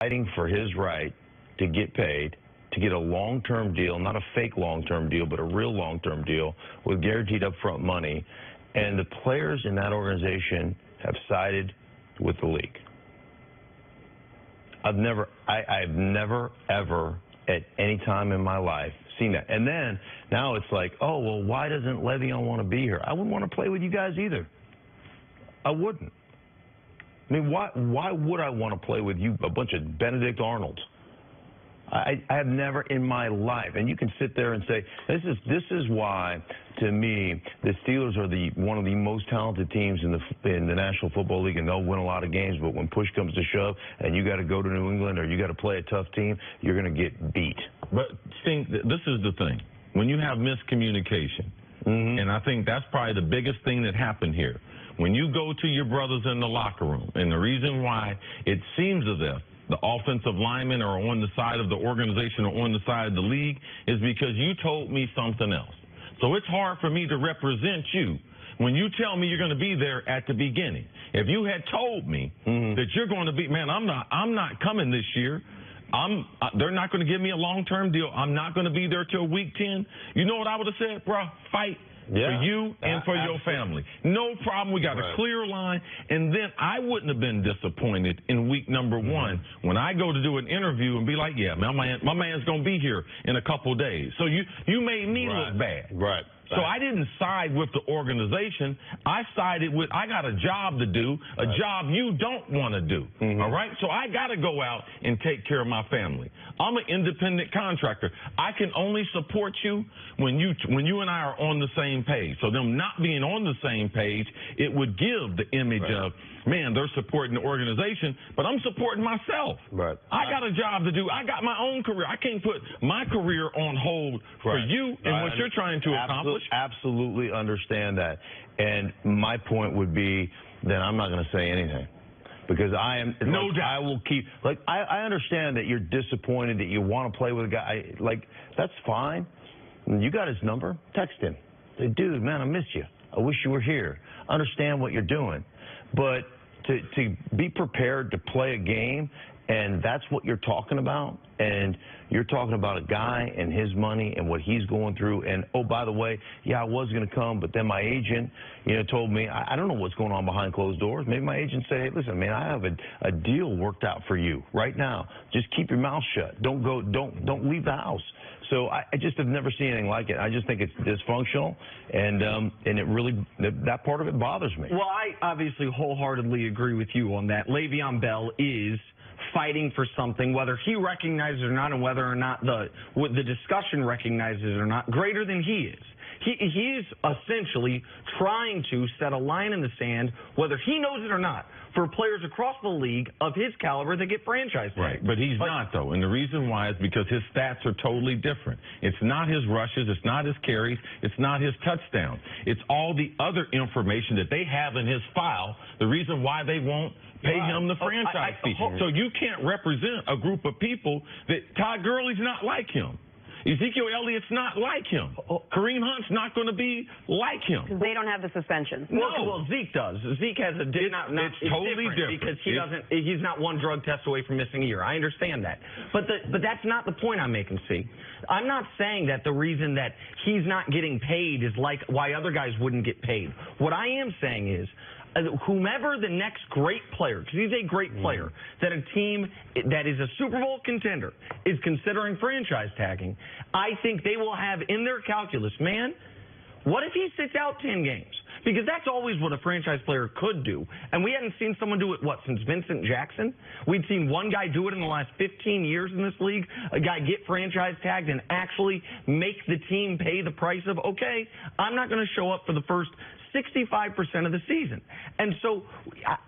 fighting for his right to get paid, to get a long-term deal, not a fake long-term deal, but a real long-term deal with guaranteed upfront money. And the players in that organization have sided with the league. I've never, ever, at any time in my life, seen that. And then, now it's like, oh, well, why doesn't Le'Veon want to be here? I wouldn't want to play with you guys either. I wouldn't. I mean, why would I want to play with you, a bunch of Benedict Arnolds? I have never in my life, and you can sit there and say, this is why, to me, the Steelers are one of the most talented teams in the National Football League, and they'll win a lot of games, but when push comes to shove and you got to go to New England or you got to play a tough team, you're going to get beat. But think this is the thing. When you have miscommunication, and I think that's probably the biggest thing that happened here. When you go to your brothers in the locker room, and the reason why it seems as if the offensive linemen are on the side of the organization or on the side of the league is because you told me something else. So it's hard for me to represent you when you tell me you're going to be there at the beginning. If you had told me that you're going to be, man, I'm not coming this year. They're not going to give me a long-term deal. I'm not going to be there till week 10. You know what I would have said, bro? Fight. For you and for your family. No problem. We got a clear line. And then I wouldn't have been disappointed in week number 1 when I go to do an interview and be like, yeah, man, my man's going to be here in a couple of days. So you made me look bad. Right. So I didn't side with the organization. I sided with, I got a job to do, a job you don't want to do. All right? So I got to go out and take care of my family. I'm an independent contractor. I can only support you when you and I are on the same page. So them not being on the same page, it would give the image of, man, they're supporting the organization, but I'm supporting myself. I got a job to do. I got my own career. I can't put my career on hold for you and what you're trying to accomplish. Absolutely understand that. And my point would be that I'm not going to say anything. Because I am, no doubt. I will keep, I understand that you're disappointed that you want to play with a guy. That's fine. You got his number, text him. Say, dude, man, I miss you. I wish you were here. Understand what you're doing. But to be prepared to play a game, and that's what you're talking about, and you're talking about a guy and his money and what he's going through, and, oh, by the way, yeah, I was going to come, but then my agent, told me, I don't know what's going on behind closed doors. Maybe my agent said, hey, listen, man, I have a deal worked out for you right now. Just keep your mouth shut. Don't leave the house. So I just have never seen anything like it. I just think it's dysfunctional, and it really, that part of it bothers me. Well, I obviously wholeheartedly agree with you on that. Le'Veon Bell is fighting for something, whether he recognizes it or not, and whether or not the discussion recognizes it or not, greater than he is. He is essentially trying to set a line in the sand, whether he knows it or not, for players across the league of his caliber that get franchise tags. Right, but he's not, though. And the reason why is because his stats are totally different. It's not his rushes. It's not his carries. It's not his touchdowns. It's all the other information that they have in his file, the reason why they won't pay him the franchise fee. So you can't represent a group of people that Todd Gurley's not like him. Ezekiel Elliott's not like him. Kareem Hunt's not going to be like him. Because they don't have the suspension. No. Well, Zeke does. Zeke has a it's totally different because he's not one drug test away from missing a year. I understand that. But that's not the point I'm making, see. I'm not saying that the reason that he's not getting paid is like why other guys wouldn't get paid. What I am saying is, whomever the next great player, because he's a great player, that a team that is a Super Bowl contender is considering franchise tagging, I think they will have in their calculus, man, what if he sits out 10 games? Because that's always what a franchise player could do. And we hadn't seen someone do it, since Vincent Jackson? We'd seen one guy do it in the last 15 years in this league, a guy get franchise tagged and actually make the team pay the price of, okay, I'm not going to show up for the first 65% of the season. And so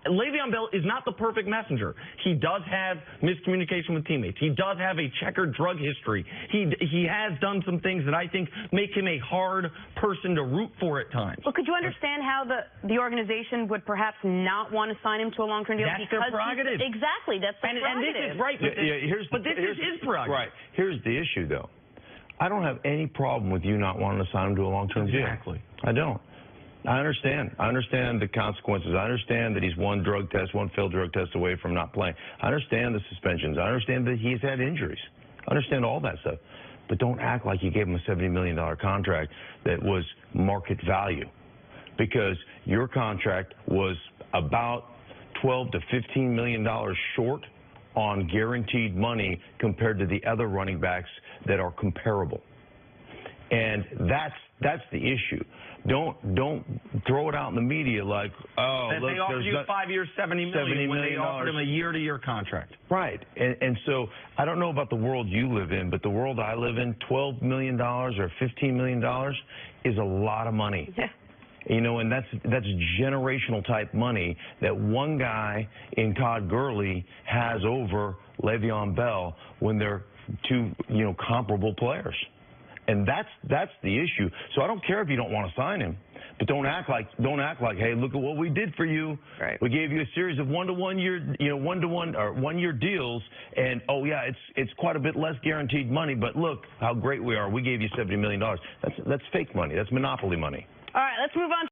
Le'Veon Bell is not the perfect messenger. He does have miscommunication with teammates. He does have a checkered drug history. He has done some things that I think make him a hard person to root for at times. Well, could you understand how the organization would perhaps not want to sign him to a long-term deal? That's their prerogative. Exactly, that's their prerogative. And this is right, but this is his prerogative. Right. Here's the issue, though. I don't have any problem with you not wanting to sign him to a long-term deal. Exactly. I don't. I understand. I understand the consequences. I understand that he's one failed drug test away from not playing. I understand the suspensions. I understand that he's had injuries. I understand all that stuff. But don't act like you gave him a $70 million contract that was market value, because your contract was about $12 to $15 million short on guaranteed money compared to the other running backs that are comparable. And that's the issue. Don't throw it out in the media like, oh, that look, they offered you 5 years, $70 million when they offered him a year-to-year contract. Right. And so I don't know about the world you live in, but the world I live in, $12 million or $15 million is a lot of money. Yeah. You know, and that's generational type money that one guy in Todd Gurley has over Le'Veon Bell when they're two, comparable players. And that's the issue. So I don't care if you don't want to sign him, but don't act like, hey, look at what we did for you. Right. We gave you a series of 1 year deals, and oh yeah, it's quite a bit less guaranteed money, but look how great we are. We gave you $70 million. That's fake money. That's monopoly money. All right, let's move on.